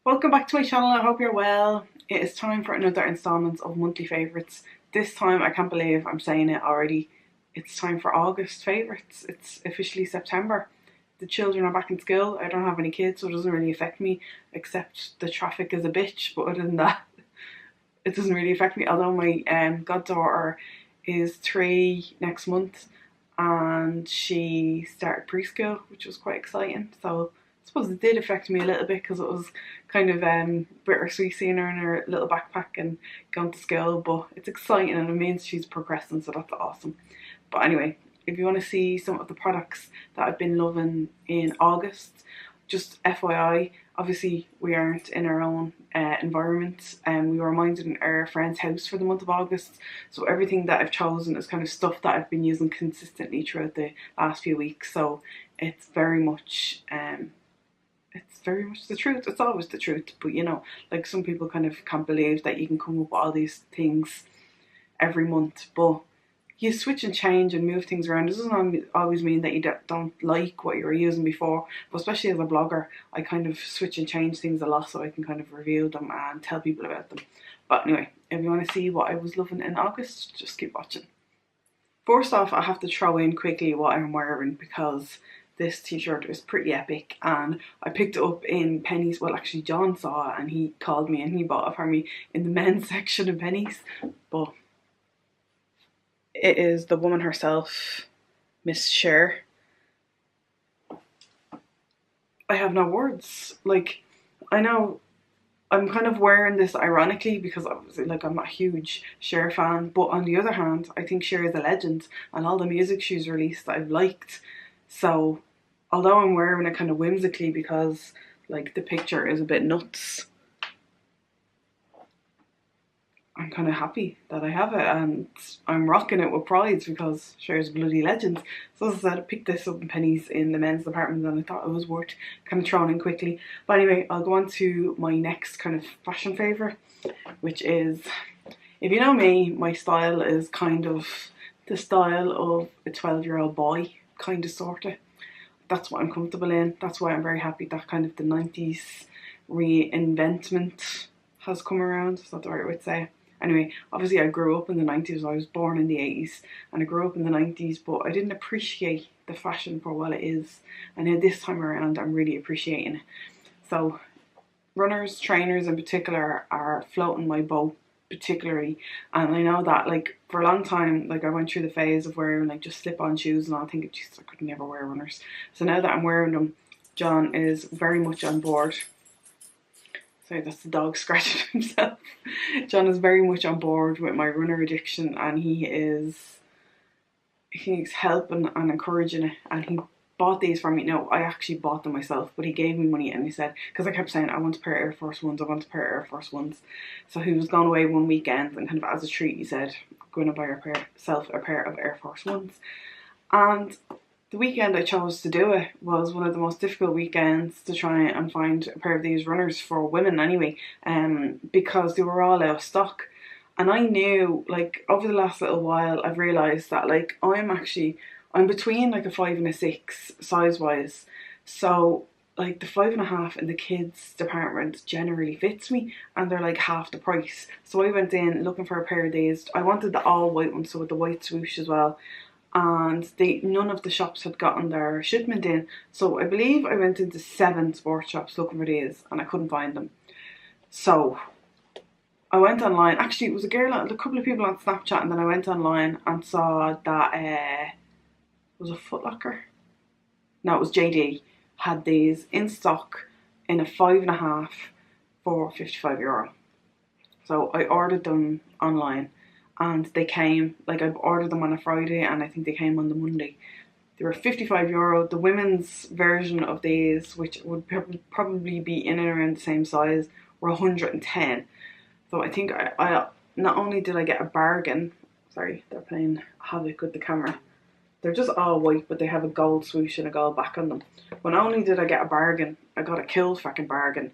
Welcome back to my channel. I hope you're well. It is time for another installment of monthly favourites. This time, I can't believe I'm saying it already. It's time for August favourites. It's officially September. The children are back in school. I don't have any kids, so it doesn't really affect me, except the traffic is a bitch. But other than that, it doesn't really affect me. Although my goddaughter is 3 next month, and she started preschool, which was quite exciting. So I suppose it did affect me a little bit because it was kind of bittersweet seeing her in her little backpack and going to school. But it's exciting and it means she's progressing, so that's awesome. But anyway, if you want to see some of the products that I've been loving in August, just FYI, obviously we aren't in our own environment, and we were reminded in our friend's house for the month of August. So everything that I've chosen is kind of stuff that I've been using consistently throughout the last few weeks. So it's very much the truth. It's always the truth, but you know, like some people kind of can't believe that you can come up with all these things every month, but you switch and change and move things around. This doesn't always mean that you don't like what you were using before, but especially as a blogger, I kind of switch and change things a lot so I can kind of review them and tell people about them. But anyway, if you want to see what I was loving in August, just keep watching. First off, I have to throw in quickly what I'm wearing because this t-shirt is pretty epic, and I picked it up in Pennies. Well, actually John saw it and he called me and he bought it for me in the men's section of Pennies. But it is the woman herself, Miss Cher. I have no words. Like, I know I'm kind of wearing this ironically because obviously, like, I'm not a huge Cher fan, but on the other hand, I think Cher is a legend, and all the music she's released I've liked. So, although I'm wearing it kind of whimsically because, like, the picture is a bit nuts, I'm kind of happy that I have it, and I'm rocking it with pride because Cher's a bloody legend. So as I said, I picked this up in Pennies in the men's department and I thought it was worth kind of throwing in quickly. But anyway, I'll go on to my next kind of fashion favourite, which is, if you know me, my style is kind of the style of a 12-year-old boy, kind of sorta. That's what I'm comfortable in. That's why I'm very happy that kind of the 90s reinventment has come around. Is that the right way to say it? Anyway, obviously I grew up in the 90s. I was born in the 80s and I grew up in the 90s, but I didn't appreciate the fashion for what it is. And now this time around, I'm really appreciating it. So runners, trainers in particular are floating my boat particularly. And I know that, like, for a long time, like, I went through the phase of wearing like just slip-on shoes and all, thinking, Jesus, I could never wear runners. So now that I'm wearing them, John is very much on board. Sorry, that's the dog scratching himself. John is very much on board with my runner addiction, and he's helping and encouraging it, and he bought these for me. No, I actually bought them myself, but he gave me money and he said, because I kept saying I want a pair of Air Force Ones, I want a pair of Air Force Ones. So he was gone away one weekend and kind of as a treat he said, I'm going to buy yourself a pair of Air Force Ones. And the weekend I chose to do it was one of the most difficult weekends to try and find a pair of these runners for women anyway, because they were all out of stock. And I knew, like, over the last little while, I've realised that, like, I'm between like a 5 and a 6 size wise. So like the 5.5 in the kids department generally fits me, and they're like half the price. So I went in looking for a pair of these. I wanted the all white one, so with the white swoosh as well. And none of the shops had gotten their shipment in. So I believe I went into 7 sports shops looking for these and I couldn't find them. So I went online. Actually, it was a couple of people on Snapchat, and then I went online and saw that was a Foot Locker? No, it was JD had these in stock in a 5.5 for €55. So I ordered them online and they came, like, I ordered them on a Friday and I think they came on the Monday. They were €55. The women's version of these, which would probably be in and around the same size, were 110. So I think I not only did I get a bargain, sorry, they're playing havoc with the camera. They're just all white, but they have a gold swoosh and a gold back on them. But not only did I get a bargain, I got a kill fucking bargain.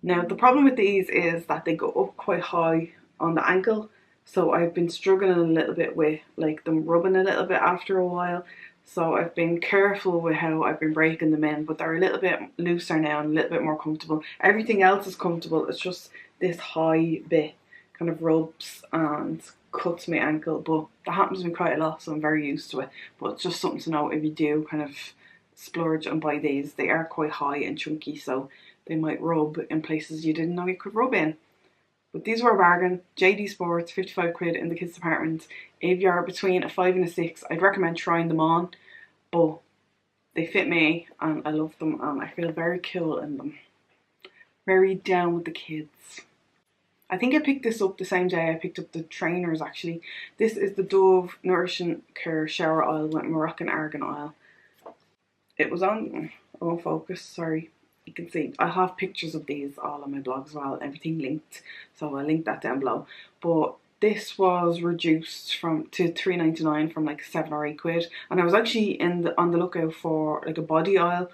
Now, the problem with these is that they go up quite high on the ankle. So I've been struggling a little bit with, like, them rubbing a little bit after a while. So I've been careful with how I've been breaking them in, but they're a little bit looser now and a little bit more comfortable. Everything else is comfortable, it's just this high bit kind of rubs and cuts my ankle, but that happens to me quite a lot, so I'm very used to it. But it's just something to know if you do kind of splurge and buy these. They are quite high and chunky, so they might rub in places you didn't know you could rub in. But these were a bargain. JD Sports, 55 quid in the kids department. If you're between a 5 and a 6, I'd recommend trying them on, but they fit me and I love them and I feel very cool in them. Very down with the kids. I think I picked this up the same day I picked up the trainers actually. This is the Dove Nourishing Care Shower Oil with Moroccan Argan Oil. It was on, I won't focus, sorry. You can see, I have pictures of these all on my blog as well, everything linked, so I'll link that down below. But this was reduced to $3.99 from like 7 or 8 quid, and I was actually on the lookout for like a body oil,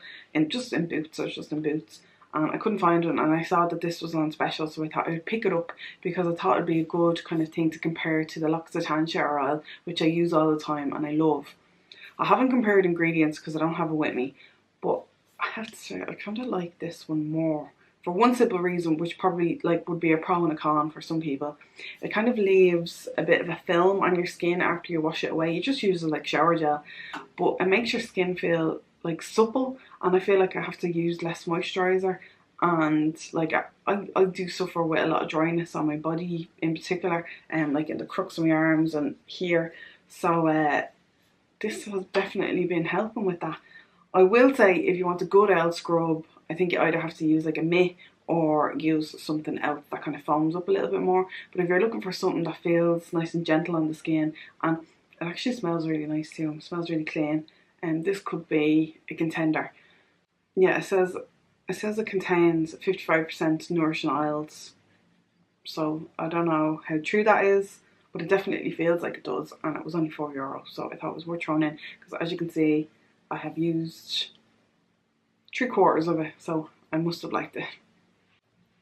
just in Boots. I was just in Boots, and I couldn't find one, and I saw that this was on special, so I thought I'd pick it up because I thought it'd be a good kind of thing to compare to the L'Occitane shower oil, which I use all the time and I love. I haven't compared ingredients because I don't have it with me, but I have to say I kind of like this one more for one simple reason, which probably like would be a pro and a con for some people. It kind of leaves a bit of a film on your skin after you wash it away. You just use it like shower gel, but it makes your skin feel like supple, and I feel like I have to use less moisturizer, and like I do suffer with a lot of dryness on my body in particular, and like in the crooks of my arms and here, so this has definitely been helping with that. I will say if you want a good oil scrub, I think you either have to use like a mitt or use something else that kind of foams up a little bit more. But if you're looking for something that feels nice and gentle on the skin, and it actually smells really nice too, it smells really clean, and this could be a contender. Yeah, it says it contains 55% nourishing oils, so I don't know how true that is, but it definitely feels like it does, and it was only €4, so I thought it was worth throwing in, because as you can see, I have used 3/4 of it, so I must have liked it.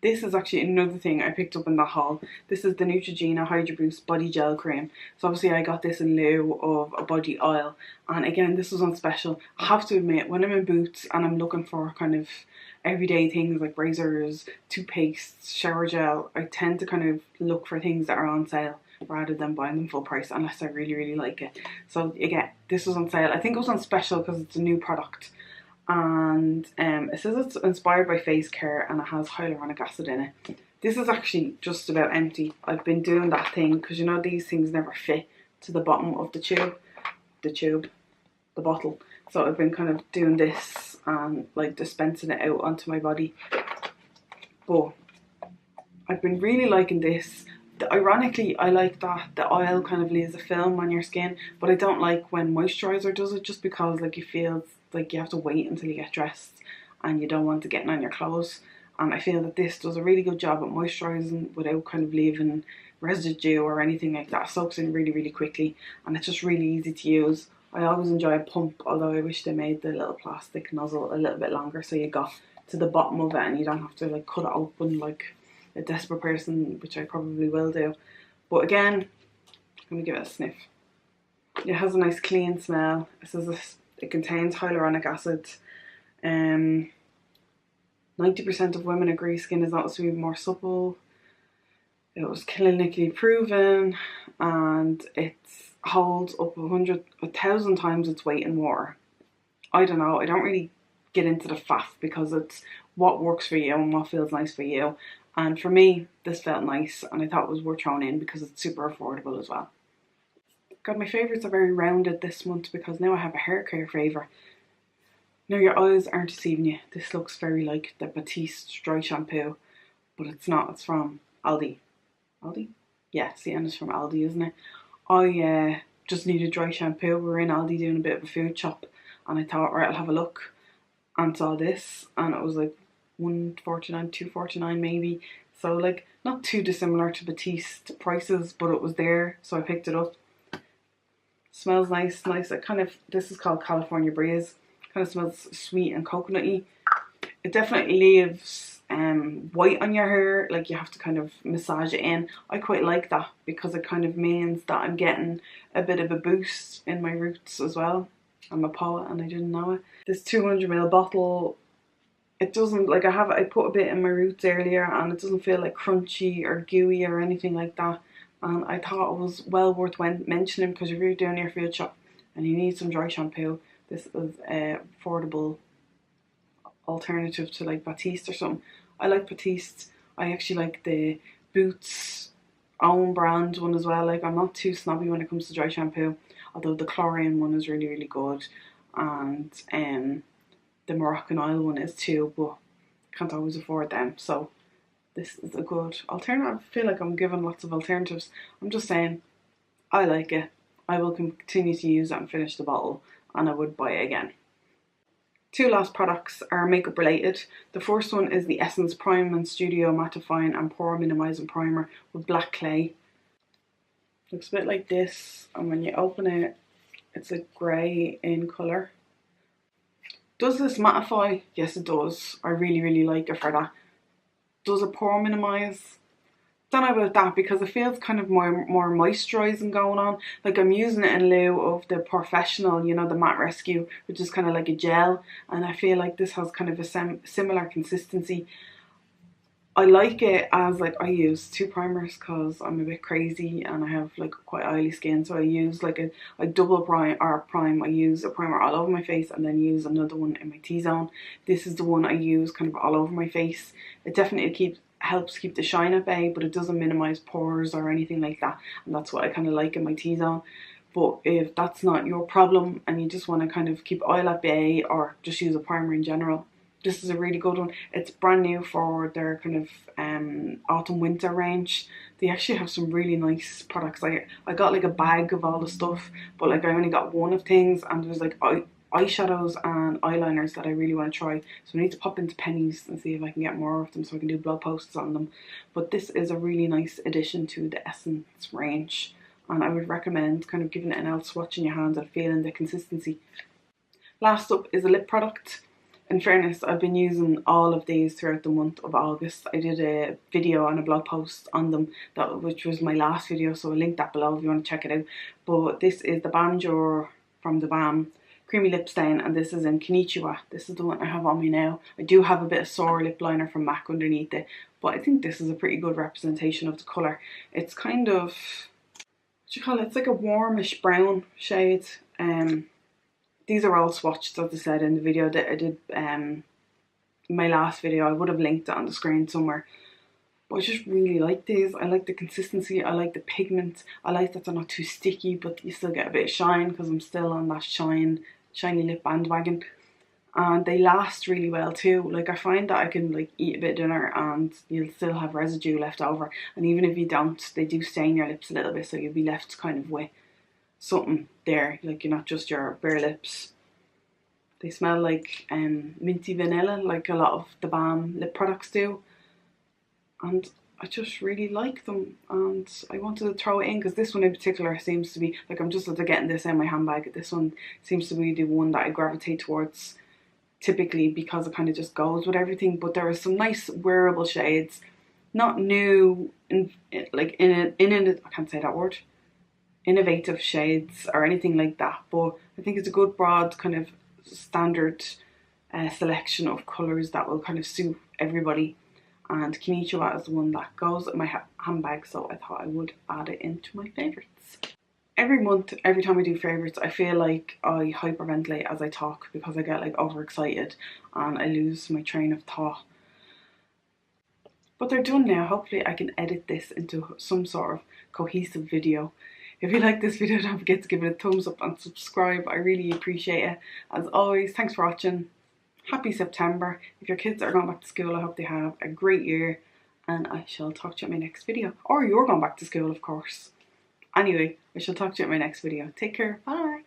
This is actually another thing I picked up in that haul. This is the Neutrogena Hydro Boost Body Gel Cream. So obviously I got this in lieu of a body oil, and again this was on special. I have to admit, when I'm in Boots and I'm looking for kind of everyday things like razors, toothpaste, shower gel, I tend to kind of look for things that are on sale rather than buying them full price unless I really like it. So again, this was on sale. I think it was on special because it's a new product, and it says it's inspired by face care and it has hyaluronic acid in it. This is actually just about empty. I've been doing that thing because you know these things never fit to the bottom of the bottle. So I've been kind of doing this and like dispensing it out onto my body. But I've been really liking this. Ironically, I like that the oil kind of leaves a film on your skin, but I don't like when moisturiser does it, just because like it feels like you have to wait until you get dressed and you don't want to get on your clothes. And I feel that this does a really good job at moisturising without kind of leaving residue or anything like that. It soaks in really quickly, and it's just really easy to use. I always enjoy a pump, although I wish they made the little plastic nozzle a little bit longer so you got to the bottom of it and you don't have to like cut it open like a desperate person, which I probably will do. But again, let me give it a sniff. It has a nice clean smell. It says it contains hyaluronic acid. 90% of women agree skin is noticeably more supple. It was clinically proven, and it holds up 1,000 times its weight in water. I don't know, I don't really get into the faff because it's what works for you and what feels nice for you. And for me, this felt nice, and I thought it was worth throwing in because it's super affordable as well. God, my favourites are very rounded this month because now I have a hair care favourite. Now your eyes aren't deceiving you. This looks very like the Batiste dry shampoo, but it's not. It's from Aldi. Aldi? Yeah, see, and it's from Aldi, isn't it? I just needed dry shampoo. We were in Aldi doing a bit of a food shop, and I thought, right, I'll have a look, and saw this, and it was like $1.49, $2.49 maybe. So like not too dissimilar to Batiste prices, but it was there, so I picked it up. Smells nice. It kind of, this is called California Breeze. Kind of smells sweet and coconutty. It definitely leaves white on your hair, like you have to kind of massage it in. I quite like that because it kind of means that I'm getting a bit of a boost in my roots as well. I'm a poet and I didn't know it. This 200ml bottle, it doesn't, like I put a bit in my roots earlier and it doesn't feel like crunchy or gooey or anything like that. And I thought it was well worth mentioning, because if you're doing your field shop and you need some dry shampoo, this is a affordable alternative to like Batiste or something. I like Batiste. I actually like the Boots own brand one as well. Like, I'm not too snobby when it comes to dry shampoo, although the chlorine one is really, really good, and the Moroccan oil one is too, but can't always afford them. So this is a good alternative. I feel like I'm giving lots of alternatives. I'm just saying, I like it. I will continue to use it and finish the bottle, and I would buy it again. Two last products are makeup related. The first one is the Essence Prime and Studio Mattifying and Pore Minimizing Primer with black clay. Looks a bit like this, and when you open it, it's a grey in colour. Does this mattify? Yes, it does. I really, really like it for that. Does it pore minimise? Don't know about that, because it feels kind of more moisturising going on. Like, I'm using it in lieu of the Professional, you know, the Matte Rescue, which is kind of like a gel, and I feel like this has kind of a similar consistency. I like it as, like, I use two primers because I'm a bit crazy and I have like quite oily skin, so I use like a double prime. I use a primer all over my face and then use another one in my T-zone. This is the one I use kind of all over my face. It definitely helps keep the shine at bay, but it doesn't minimise pores or anything like that, and that's what I kind of like in my T-zone. But if that's not your problem and you just want to kind of keep oil at bay or just use a primer in general, this is a really good one. It's brand new for their kind of autumn winter range. They actually have some really nice products. I got like a bag of all the stuff, but like I only got one of things, and there's like eyeshadows and eyeliners that I really want to try. So I need to pop into Pennies and see if I can get more of them so I can do blog posts on them. But this is a really nice addition to the Essence range, and I would recommend kind of giving it an else swatch in your hand and feeling the consistency. Last up is a lip product. In fairness, I've been using all of these throughout the month of August. I did a video and a blog post on them, which was my last video, so I'll link that below if you want to check it out. But this is the Balm Jour from the Balm Creamy Lip Stain, and this is in Konnichiwa. This is the one I have on me now. I do have a bit of Soar lip liner from MAC underneath it, but I think this is a pretty good representation of the colour. It's kind of, what do you call it? It's like a warmish brown shade. These are all swatched, as I said in the video that I did, my last video. I would have linked it on the screen somewhere. But I just really like these. I like the consistency, I like the pigment, I like that they're not too sticky, but you still get a bit of shine, because I'm still on that shiny lip bandwagon. And they last really well too. Like, I find that I can like eat a bit of dinner and you'll still have residue left over. And even if you don't, they do stain your lips a little bit, so you'll be left kind of with something there, like you're not just your bare lips. They smell like minty vanilla, like a lot of the Balm lip products do, and I just really like them, and I wanted to throw it in because this one in particular seems to be, like, I'm just after getting this in my handbag, this one seems to be the one that I gravitate towards typically, because it kind of just goes with everything. But there are some nice wearable shades, not new, I can't say that word, innovative shades or anything like that, but I think it's a good broad kind of standard selection of colours that will kind of suit everybody, and Konnichiwa is the one that goes in my handbag, so I thought I would add it into my favourites. Every month, every time I do favourites, I feel like I hyperventilate as I talk, because I get like overexcited and I lose my train of thought. But they're done now. Hopefully I can edit this into some sort of cohesive video. If you like this video, don't forget to give it a thumbs up and subscribe. I really appreciate it. As always, thanks for watching. Happy September. If your kids are going back to school, I hope they have a great year. And I shall talk to you in my next video. Or you're going back to school, of course. Anyway, I shall talk to you in my next video. Take care. Bye.